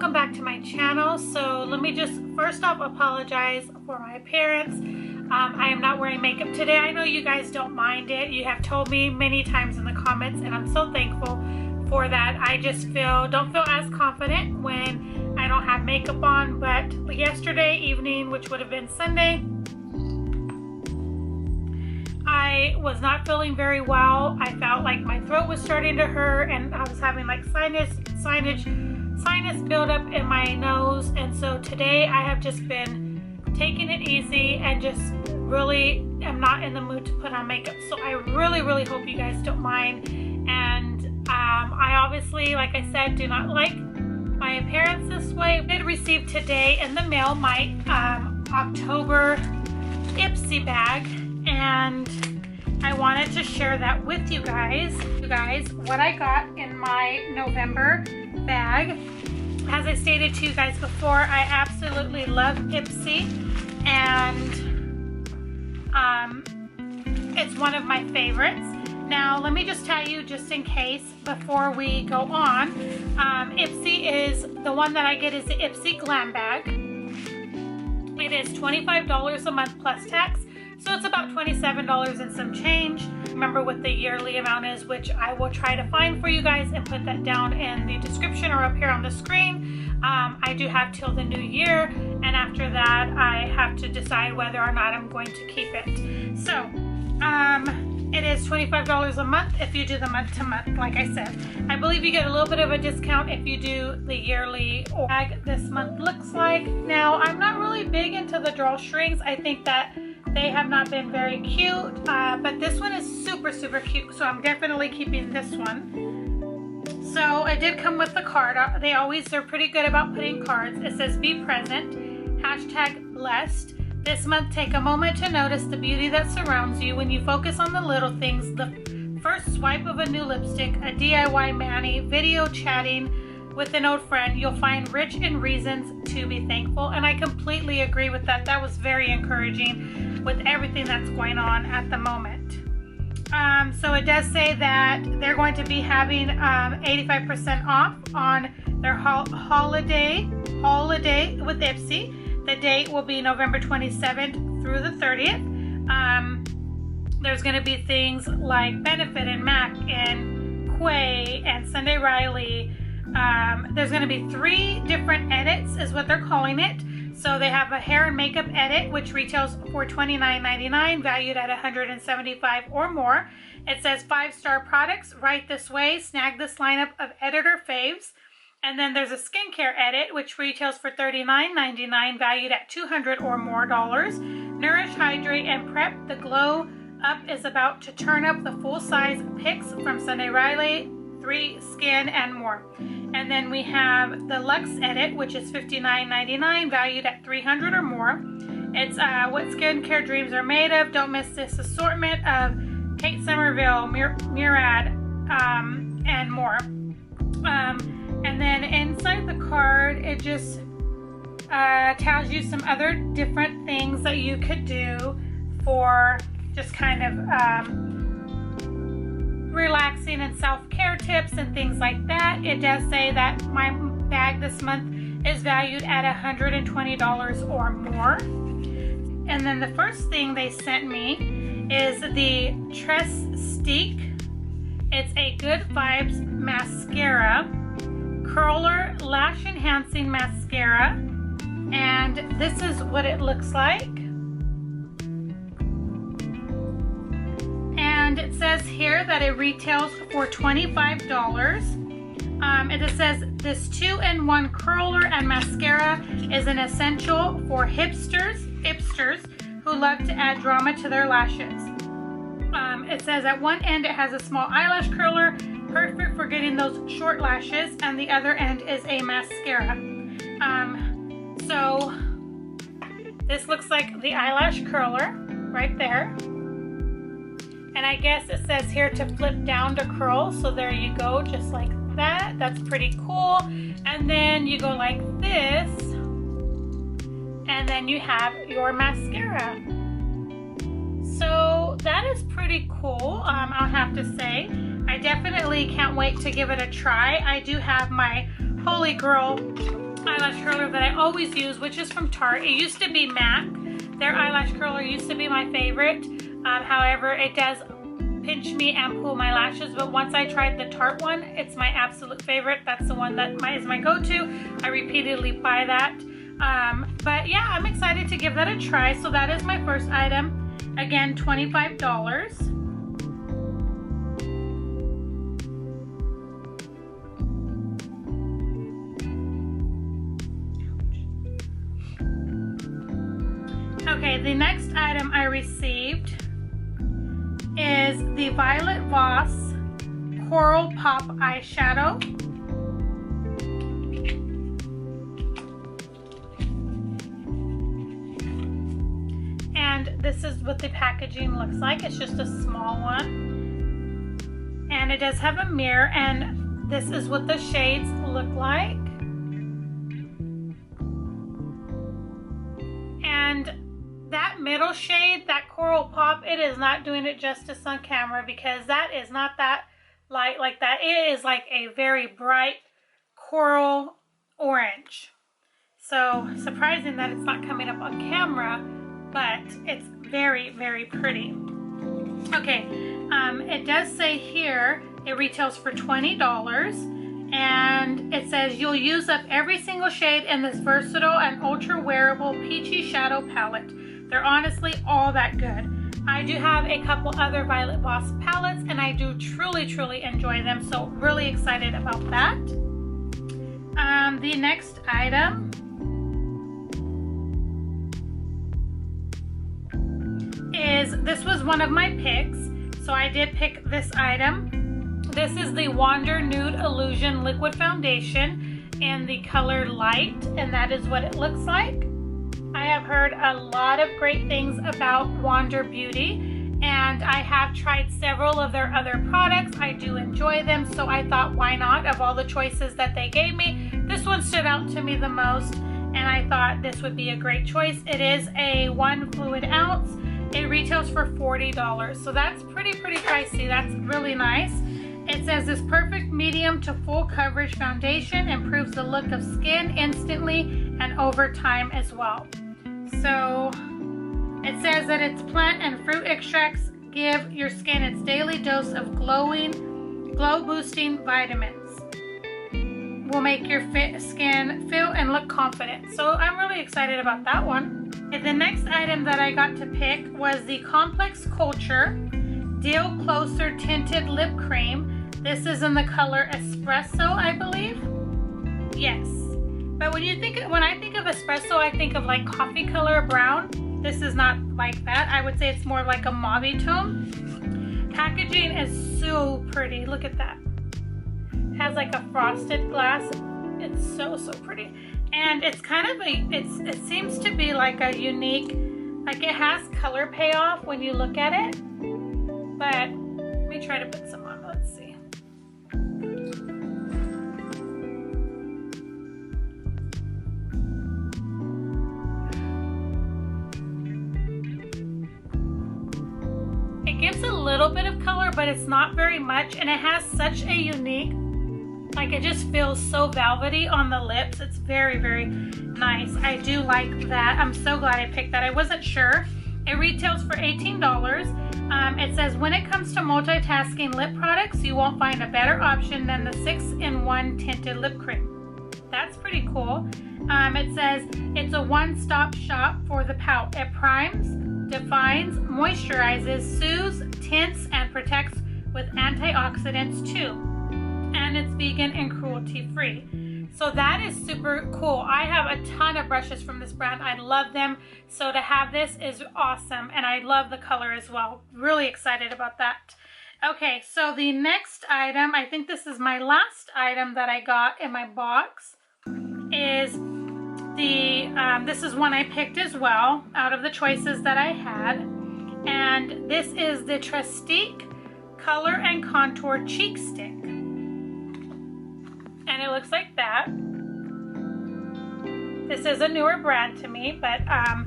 welcome back to my channel. So let me just first off apologize for my appearance. I am not wearing makeup today. I know you guys don't mind it. You have told me many times in the comments, and I'm so thankful for that. I just don't feel as confident when I don't have makeup on. But yesterday evening, which would have been Sunday, I was not feeling very well. I felt like my throat was starting to hurt, and I was having like sinus buildup in my nose. And so today I have just been taking it easy and just really am not in the mood to put on makeup. So I really hope you guys don't mind. And I obviously, like I said, do not like my appearance this way. I did receive today in the mail my October IPSY bag, and I wanted to share that with you guys. What I got in my November bag. As I stated to you guys before, I absolutely love IPSY, and it's one of my favorites. Now, let me just tell you, just in case, before we go on, IPSY is, the one that I get is the IPSY Glam bag. It is $25 a month plus tax. So it's about $27 and some change. Remember what the yearly amount is, which I will try to find for you guys and put that down in the description or up here on the screen. I do have till the new year, and after that I have to decide whether or not I'm going to keep it. So it is $25 a month if you do the month to month. Like I said, I believe you get a little bit of a discount if you do the yearly bag. This month looks like. Now, I'm not really big into the drawstrings. I think that they have not been very cute, but this one is super cute, so I'm definitely keeping this one. So it did come with the card. They're pretty good about putting cards. It says, "Be present, #blessed. This month, take a moment to notice the beauty that surrounds you. When you focus on the little things, the first swipe of a new lipstick, a DIY mani, video chatting with an old friend, you'll find rich in reasons to be thankful." And I completely agree with that. That was very encouraging with everything that's going on at the moment. So it does say that they're going to be having 85% off on their holiday with IPSY. The date will be November 27th through the 30th. There's going to be things like Benefit and MAC and Quay and Sunday Riley. There's going to be 3 different edits is what they're calling it. So they have a hair and makeup edit, which retails for $29.99, valued at $175 or more. It says 5-star products, right this way, snag this lineup of editor faves. And then there's a skincare edit, which retails for $39.99, valued at $200 or more. Nourish, hydrate, and prep. The glow up is about to turn up the full-size picks from Sunday Riley, 3 Skin, and more. And then we have the Luxe Edit, which is $59.99, valued at $300 or more. It's what skincare dreams are made of. Don't miss this assortment of Kate Somerville, Murad, and more. And then inside the card, it just tells you some other different things that you could do for just kind of relaxing and self-care tips and things like that. It does say that my bag this month is valued at $120 or more. And then the first thing they sent me is the Trestique. It's a Good Vibes mascara, curler lash enhancing mascara, and this is what it looks like. And it says here that it retails for $25. It says this 2-in-1 curler and mascara is an essential for hipsters who love to add drama to their lashes. It says at one end it has a small eyelash curler, perfect for getting those short lashes, and the other end is a mascara. So this looks like the eyelash curler right there. And I guess it says here to flip down to curl. So there you go, just like that. That's pretty cool. And then you go like this, and then you have your mascara. So that is pretty cool, I'll have to say. I definitely can't wait to give it a try. I do have my Holy Girl eyelash curler that I always use, which is from Tarte. It used to be MAC. Their eyelash curler used to be my favorite. However, it does pinch me and pull my lashes, but once I tried the Tarte one, it's my absolute favorite. That's the one that is my go-to. I repeatedly buy that. But yeah, I'm excited to give that a try. So that is my first item. Again, $25. Okay, the next item I received is the Violet Voss Coral Pop Eyeshadow. And this is what the packaging looks like. It's just a small one. And it does have a mirror, and this is what the shades look like. And that middle shade, that Coral Pop, it is not doing it justice on camera because that is not that light like that. It is like a very bright coral orange. So surprising that it's not coming up on camera, but it's very, very pretty. Okay, it does say here it retails for $20, and it says you'll use up every single shade in this versatile and ultra wearable peachy shadow palette. They're honestly all that good. I do have a couple other Violet Voss palettes, and I do truly, truly enjoy them. So really excited about that. The next item is, this was one of my picks. So I did pick this item. This is the Wander Nude Illusion Liquid Foundation in the color Light, and that is what it looks like. I have heard a lot of great things about Wander Beauty, and I have tried several of their other products. I do enjoy them, so I thought, why not? Of all the choices that they gave me, this one stood out to me the most, and I thought this would be a great choice. It is a 1 fluid ounce. It retails for $40, so that's pretty pricey. That's really nice. It says this perfect medium to full coverage foundation improves the look of skin instantly and over time as well. So it says that its plant and fruit extracts give your skin its daily dose of glow boosting vitamins. Will make your skin feel and look confident. So I'm really excited about that one. And the next item that I got to pick was the Complex Culture Deal Closer Tinted Lip Cream. This is in the color Espresso, I believe. Yes. But when I think of espresso, I think of like coffee color brown. This is not like that. I would say it's more like a mauve tone. Packaging is so pretty. Look at that. It has like a frosted glass. It's so pretty. And it's kind of it seems to be like a unique, like it has color payoff when you look at it. But let me try to put some on. Let's see. It gives a little bit of color, but it's not very much, and it has such a unique, like it just feels so velvety on the lips. It's very nice. I do like that. I'm so glad I picked that. I wasn't sure. It retails for $18. It says when it comes to multitasking lip products, you won't find a better option than the 6-in-1 tinted lip cream. That's pretty cool. It says it's a one-stop shop for the pout. It primes, defines, moisturizes, soothes, tints, and protects with antioxidants too. And it's vegan and cruelty-free. So that is super cool. I have a ton of brushes from this brand. I love them. So to have this is awesome. And I love the color as well. Really excited about that. Okay, so the next item, I think this is my last item that I got in my box, is the, this is one I picked as well out of the choices that I had. And this is the Trestique Color and Contour Cheek Stick. And it looks like that. This is a newer brand to me, but I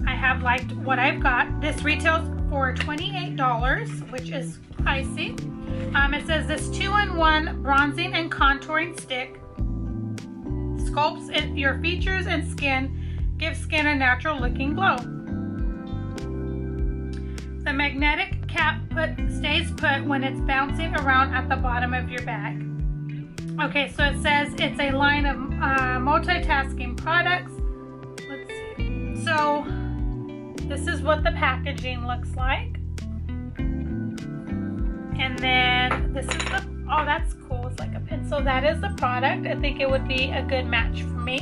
have liked what I've got. This retails for $28, which is pricey. It says this 2-in-1 bronzing and contouring stick sculpts your features and skin, gives skin a natural looking glow. The magnetic cap stays put when it's bouncing around at the bottom of your bag. Okay, so it says it's a line of multitasking products. Let's see. So this is what the packaging looks like. And then this is the, oh, that's cool. It's like a pin. So that is the product. I think it would be a good match for me.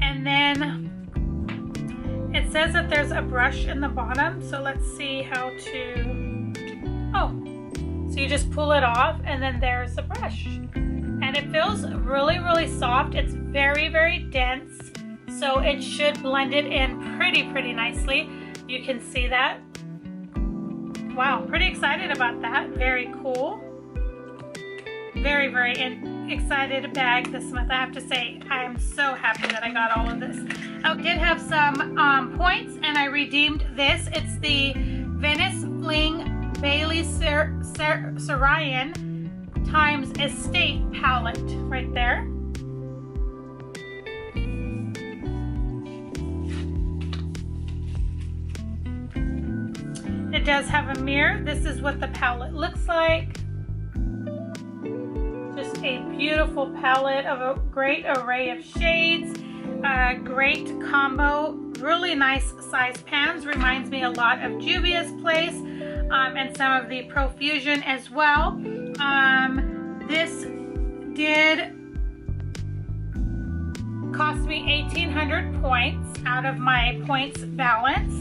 And then it says that there's a brush in the bottom. So let's see how to, oh, so you just pull it off and then there's the brush. And it feels really, really soft. It's very, very dense. So it should blend it in pretty nicely. You can see that. Wow, pretty excited about that. Very cool. Very excited bag this month. I have to say, I'm so happy that I got all of this. I did have some points and I redeemed this. It's the Venice Fling Bailey Sarayan times Estate palette right there. It does have a mirror. This is what the palette looks like. Just a beautiful palette of a great array of shades. Great combo. Really nice size pans. Reminds me a lot of Juvia's Place and some of the Profusion as well. This did cost me 1,800 points out of my points balance.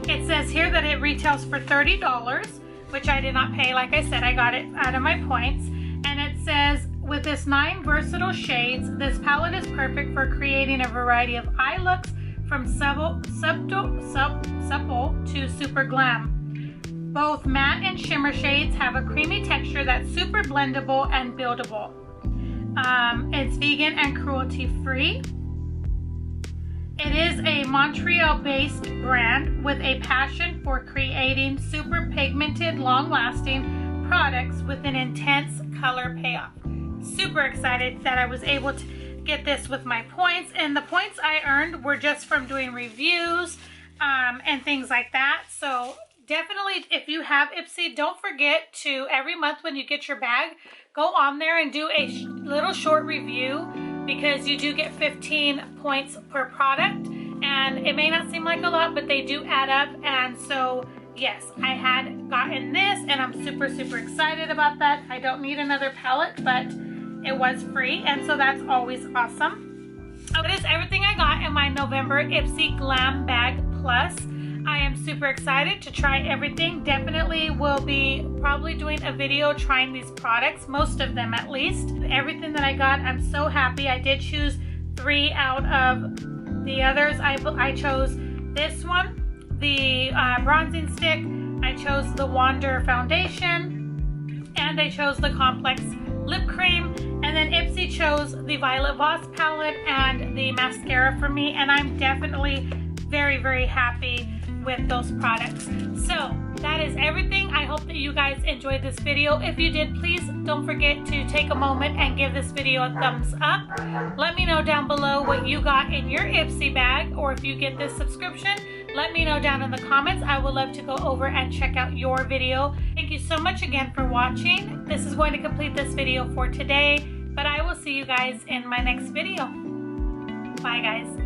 It says here that it retails for $30, which I did not pay. Like I said, I got it out of my points. And it says, with this 9 versatile shades, this palette is perfect for creating a variety of eye looks from supple to super glam. Both matte and shimmer shades have a creamy texture that's super blendable and buildable. It's vegan and cruelty-free. It is a Montreal-based brand with a passion for creating super pigmented, long-lasting products with an intense color payoff. Super excited that I was able to get this with my points, and the points I earned were just from doing reviews and things like that. So definitely, if you have IPSY, don't forget to, every month when you get your bag, go on there and do a little short review, because you do get 15 points per product, and it may not seem like a lot, but they do add up. And so yes, I had gotten this and I'm super excited about that. I don't need another palette, but it was free, and so that's always awesome. That is everything I got in my November IPSY Glam Bag Plus. I am super excited to try everything. Definitely will be probably doing a video trying these products, most of them at least. Everything that I got, I'm so happy. I did choose 3 out of the others. I chose this one, the bronzing stick. I chose the Wander foundation, and I chose the Complex lip cream. And then IPSY chose the Violet Voss palette and the mascara for me, and I'm definitely very happy with those products. So that is everything. I hope that you guys enjoyed this video. If you did, please don't forget to take a moment and give this video a thumbs up. Let me know down below what you got in your IPSY bag, or if you get this subscription, let me know down in the comments. I would love to go over and check out your video. Thank you so much again for watching. This is going to complete this video for today, but I will see you guys in my next video. Bye guys.